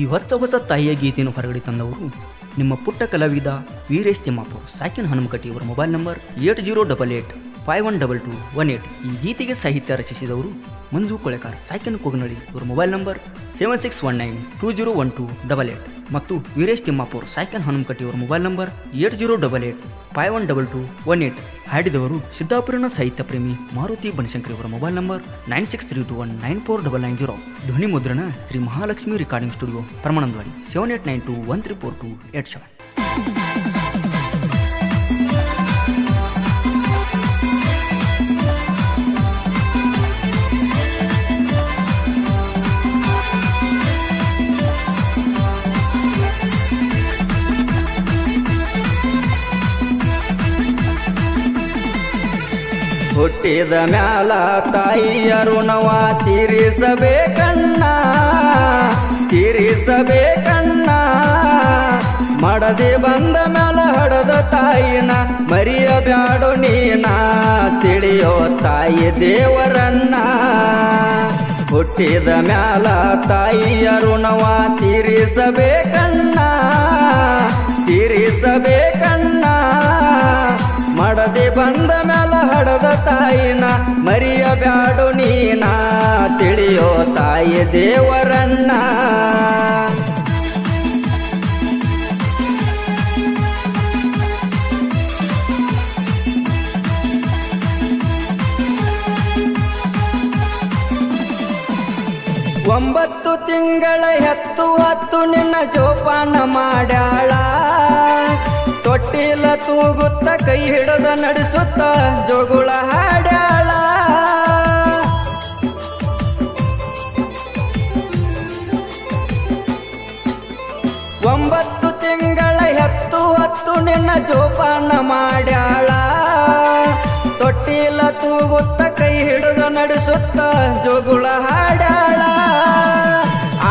ಈ ಹೊಸ ತಾಯಿಯ ಗೀತೆಯನ್ನು ಹೊರಗಡೆ ತಂದವರು ನಿಮ್ಮ ಪುಟ್ಟ ಕಲಾವಿದ ವೀರೇಶ್ ತಿಮ್ಮಾಪುರ್ ಸಾಕಿನ ಹನುಮಕಟ್ಟಿ ಅವರ ಮೊಬೈಲ್ ನಂಬರ್ 8088512218. ಈ ಗೀತೆಗೆ ಸಾಹಿತ್ಯ ರಚಿಸಿದವರು ಮಂಜು ಕೊಳೆಕಾರ್ ಸಾಕಿನ ಕೊಗನಳ್ಳಿ ಇವರ ಮೊಬೈಲ್ ನಂಬರ್ 7619201288 ಮತ್ತು ವೀರೇಶ್ ತಿಮ್ಮಾಪುರ್ ಸಾಕಿನ ಹನುಮಕಟ್ಟಿ ಅವರ ಮೊಬೈಲ್ ನಂಬರ್ 8088512218. ಹಾಡಿದವರು ಸಿದ್ದಾಪುರನ ಸಾಹಿತ್ಯ ಪ್ರೇಮಿ ಮಾರುತಿ ಬನಶಂಕರಿ ಅವರ ಮೊಬೈಲ್ ನಂಬರ್ 9632194990. ಧ್ವನಿ ಮುದ್ರಣ ಶ್ರೀ ಮಹಾಲಕ್ಷ್ಮಿ ರೆಕಾರ್ಡಿಂಗ್ ಸ್ಟುಡಿಯೋ ಪರಮಾನಂದವಾಡಿ 7892134287. ಹುಟ್ಟಿದ ಮ್ಯಾಲ ತಾಯಿಯ ಋಣವ ತೀರಿಸಬೇಕಣ್ಣ ಮಡದಿ ಬಂದ ಮ್ಯಾಲ ಹಡದ ತಾಯಿನ ಮರಿಯಬ್ಯಾಡೋ ನೀನ ತಿಳಿಯೋ ತಾಯಿ ದೇವರನ್ನ. ಹುಟ್ಟಿದ ಮ್ಯಾಲ ತಾಯಿಯ ಋಣವ ತೀರಿಸಬೇಕಣ್ಣ ಮಡದಿ ಬಂದ ಮ್ಯಾಲ ಹಡದ ತಾಯಿನ ಮರಿಯಬ್ಯಾಡೋ ನೀನ ತಿಳಿಯೋ ತಾಯಿ ದೇವರನ್ನ. ಒಂಬತ್ತು ತಿಂಗಳ ಹೆತ್ತು ನಿನ್ನ ಜೋಪಾನ ಮಾಡ್ಯಾಳ, ತೊಟ್ಟಿಲ ತೂಗುತ್ತ ಕೈ ಹಿಡದ ನಡೆಸುತ್ತ ಜೋಗುಳ ಹಾಡ್ಯಾಳ. ಒಂಬತ್ತು ತಿಂಗಳ ಹೆತ್ತು ನಿನ್ನ ಜೋಪಾನ ಮಾಡ್ಯಾಳ, ತೊಟ್ಟಿಲ ತೂಗುತ್ತ ಕೈ ಹಿಡಿದು ನಡೆಸುತ್ತ ಜೋಗುಳ ಹಾಡ್ಯಾಳ.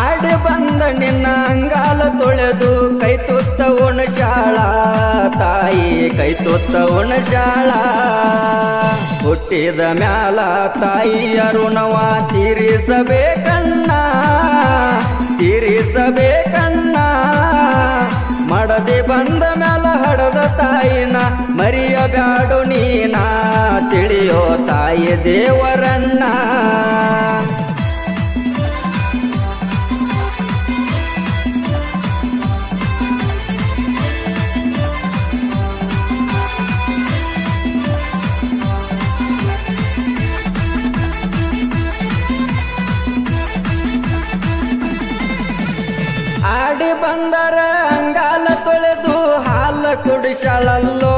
ಆಡಿ ಬಂದ ನಿನ್ನ ಅಂಗಾಲ ತೊಳೆದು ಕೈ ತುತ್ತ ಉಣಶಾಳ, ತಾಯಿ ಕೈ ತುತ್ತ ಉಣಶಾಳ. ಹುಟ್ಟಿದ ಮ್ಯಾಲ ತಾಯಿಯ ಋಣವ ತೀರಿಸಬೇಕಣ್ಣ ಮಡದಿ ಬಂದ ಮ್ಯಾಲ ಹಡದ ತಾಯಿನ ಮರಿಯಬ್ಯಾಡೋ ನೀನ ತಿಳಿಯೋ ತಾಯಿ ದೇವರನ್ನ. ಆಡಿ ಬಂದರ ಅಂಗಾಲ ತೊಳೆದು ಹಾಲ ಕುಡಿಸಳಲ್ಲೋ,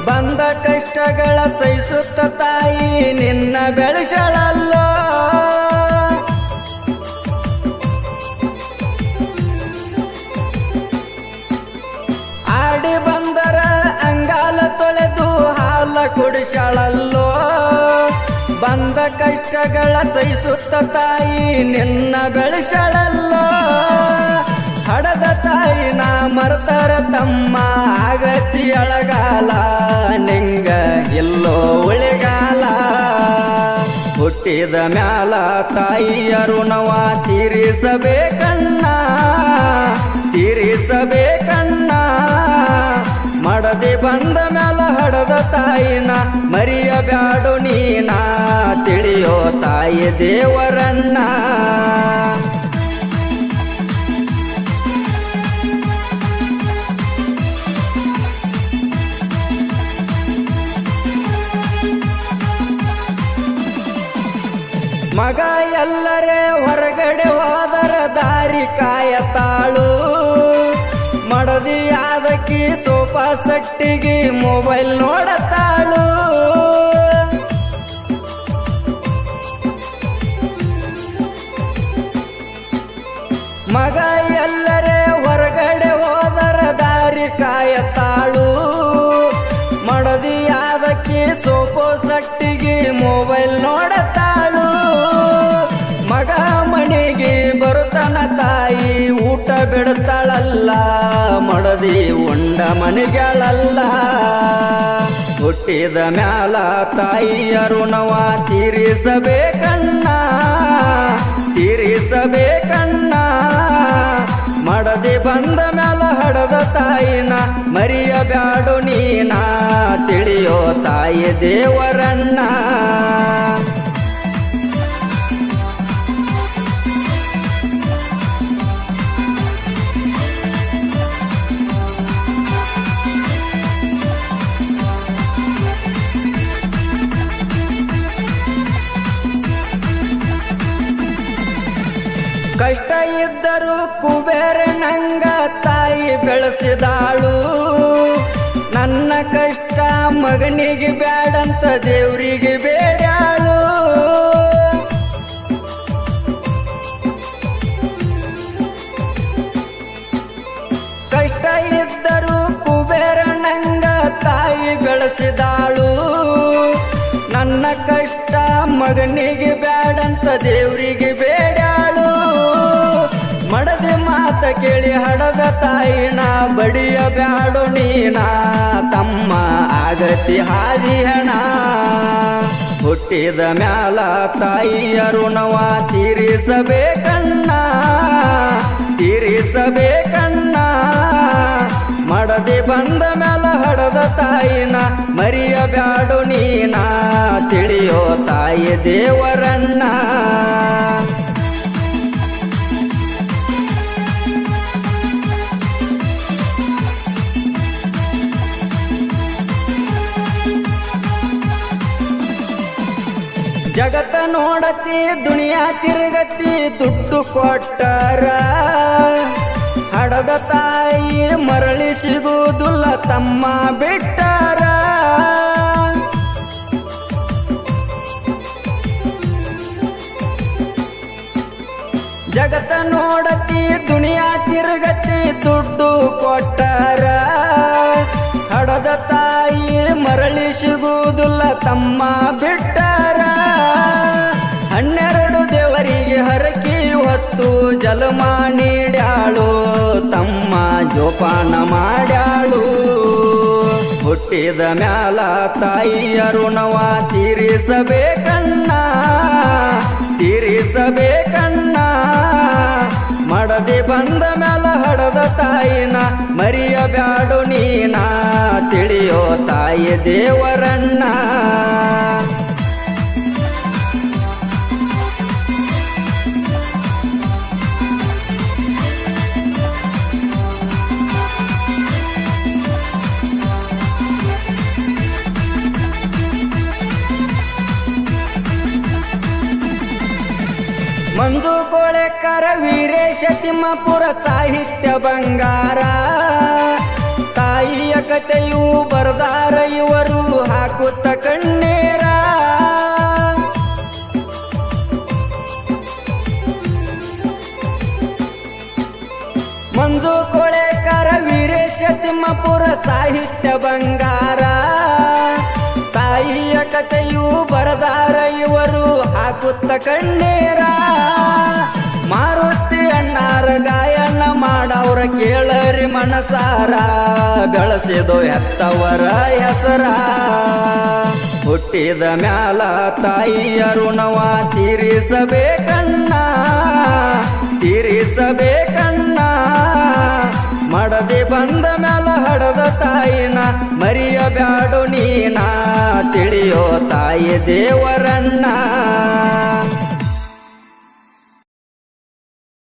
ಬಂದ ಕಷ್ಟಗಳ ಸಹಿಸುತ್ತ ತಾಯಿ ನಿನ್ನ ಬೆಳೆಸಳಲ್ಲೋ. ಆಡಿ ಬಂದರ ಅಂಗಾಲ ತೊಳೆದು ಹಾಲ ಕುಡಿಸಳಲ್ಲೋ, ಬಂದ ಕಷ್ಟಗಳ ಸಹಿಸುತ್ತ ತಾಯಿ ನಿನ್ನ ಬೆಳೆಸಳಲ್ಲೋ. ಹಡದ ತಾಯಿನ ಮರ್ತರ ತಮ್ಮ ಆಗತಿ ಅಳಗಾಲ, ನಿಂಗ ಎಲ್ಲೋ ಉಳಿಗಾಲ. ಹುಟ್ಟಿದ ಮ್ಯಾಲ ತಾಯಿಯ ಋಣವ ತೀರಿಸಬೇಕಣ್ಣ ಮಡದಿ ಬಂದ ಮ್ಯಾಲ ಹಡದ ತಾಯಿನ ಮರಿಯಬ್ಯಾಡೋ ನೀನ ತಿಳಿಯೋ ತಾಯಿ ದೇವರನ್ನ. ಮಗ ಎಲ್ಲರೇ ಹೊರಗಡೆ ಹೋದರ ದಾರಿ ಕಾಯತಾಳು, ಮಡದಿ ಆದಕಿ ಸೋಫಾ ಸಟ್ಟಿಗೆ ಮೊಬೈಲ್ ನೋಡತಾಳು. ಮಗ ಎಲ್ಲರೇ ಹೊರಗಡೆ ಹೋದರ ದಾರಿ ಕಾಯತಾಳು, ಮಡದಿ ಆದಕಿ ಸೋಫಾ ಸಟ್ಟಿಗೆ ಮೊಬೈಲ್ ನೋಡತಾಳು. ಮಗ ಮನೆಗೆ ಬರುತ್ತಾನ ತಾಯಿ ಊಟ ಬಿಡ್ತಾಳಲ್ಲ, ಮಡದಿ ಉಂಡ ಮನೆಗಳಲ್ಲ. ಹುಟ್ಟಿದ ಮ್ಯಾಲ ತಾಯಿಯ ಋಣವ ತೀರಿಸಬೇಕಣ್ಣ ಬಂದ ಮ್ಯಾಲ ಹಡದ ತಾಯಿನ ಮರಿಯಬ್ಯಾಡು ನೀನ ತಿಳಿಯೋ ತಾಯಿ ದೇವರಣ್ಣ. ಕಷ್ಟ ಇದ್ದರೂ ಕುಬೇರನಂಗ ತಾಯಿ ಬೆಳೆಸಿದಾಳು. ನನ್ನ ಕಷ್ಟ ಮಗನಿಗೆ ಬ್ಯಾಡಂತ ದೇವ್ರಿಗೆ ಬೇಡ್ಯಾಳು. ಕಷ್ಟ ಇದ್ದರೂ ಕುಬೇರನಂಗ ತಾಯಿ ಬೆಳೆಸಿದಾಳು. ನನ್ನ ಕಷ್ಟ ಮಗನಿಗೆ ಬ್ಯಾಡಂತ ದೇವ್ರಿಗೆ ಬೇಡ್ಯಾಳು. ಮಡದಿ ಮಾತ ಕೇಳಿ ಹಡದ ತಾಯಿನ ಬಡಿಯ ಬ್ಯಾಡು ನೀನ ತಮ್ಮ ಆಗತಿ ಹಾದಿ ಹಣ. ಹುಟ್ಟಿದ ಮ್ಯಾಲ ತಾಯಿಯ ಋಣವ ತೀರಿಸಬೇಕಣ್ಣ ತೀರಿಸಬೇಕಣ್ಣ. ಮಡದಿ ಬಂದ ಮ್ಯಾಲ ಹಡದ ತಾಯಿನ ಮರಿಯಬ್ಯಾಡು ನೀನ ತಿಳಿಯೋ ತಾಯಿ ದೇವರಣ್ಣ. ಜಗತ್ತ ನೋಡತಿ ದುನಿಯಾ ತಿರುಗತಿ ದುಡ್ಡು ಕೊಟ್ಟರ ಹಡದ ತಾಯಿ ಮರಳಿ ಸಿಗುವುದಿಲ್ಲ ತಮ್ಮ ಬಿಟ್ಟರ. ಜಗತ್ತ ನೋಡತಿ ದುನಿಯಾ ತಿರುಗತಿ ದುಡ್ಡು ಕೊಟ್ಟರ ಹಡದ ತಾಯಿ ಮರಳಿ ಸಿಗುವುದಿಲ್ಲ ತಮ್ಮ ಬಿಟ್ಟರ. 12 ದೇವರಿಗೆ ಹರಕಿ ಹೊತ್ತು ಜಲಮ ನೀಡ್ಯಾಳು ತಮ್ಮ ಜೋಪಾನ ಮಾಡ್ಯಾಳು. ಹುಟ್ಟಿದ ಮ್ಯಾಲ ತಾಯಿಯ ಋಣವ ತೀರಿಸಬೇಕಣ್ಣ ತೀರಿಸಬೇಕಣ್ಣ. ಮಡದಿ ಬಂದ ಮ್ಯಾಲ ಹಡದ ತಾಯಿನ ಮರಿಯಬ್ಯಾಡು ನೀನ ತಿಳಿಯೋ ತಾಯಿ ದೇವರಣ್ಣ. ಮಂಜು ಕೋಳೆಕರ ವೀರೇಶ ತಿಮ್ಮಪುರ ಸಾಹಿತ್ಯ ಬಂಗಾರ. ತಾಯಿಯ ಕಥೆಯು ಬರದಾರ ಇವರು ಹಾಕುತ್ತ ಕಣ್ಣೀರ. ಮಂಜು ಕೋಳೆಕರ ವೀರೇಶ ತಿಮ್ಮಪುರ ಸಾಹಿತ್ಯ ಬಂಗಾರ. ತಾಯಿಯ ಕಥೆಯು ಬರದಾರ ಇವರು ಹಾಕುತ್ತ ಕಣ್ಣೀರ. ಮಾರುತಿ ಅಣ್ಣಾರ ಗಾಯನ ಮಾಡವ್ರ ಕೇಳರಿ ಮನಸಾರ ಬೆಳೆಸಿದು ಹೆತ್ತವರ ಹೆಸರ. ಹುಟ್ಟಿದ ಮ್ಯಾಲ ತಾಯಿಯ ಋಣವ ತೀರಿಸಬೇಕಣ್ಣ ತೀರಿಸಬೇಕಣ್ಣ. ಮಡದಿ ಬಂದ ಮ್ಯಾಲ ಹಡದ ತಾಯಿನ ಮರಿಯಬ್ಯಾಡು ನೀನ ತಿಳಿಯೋ ತಾಯಿ ದೇವರಣ್ಣ.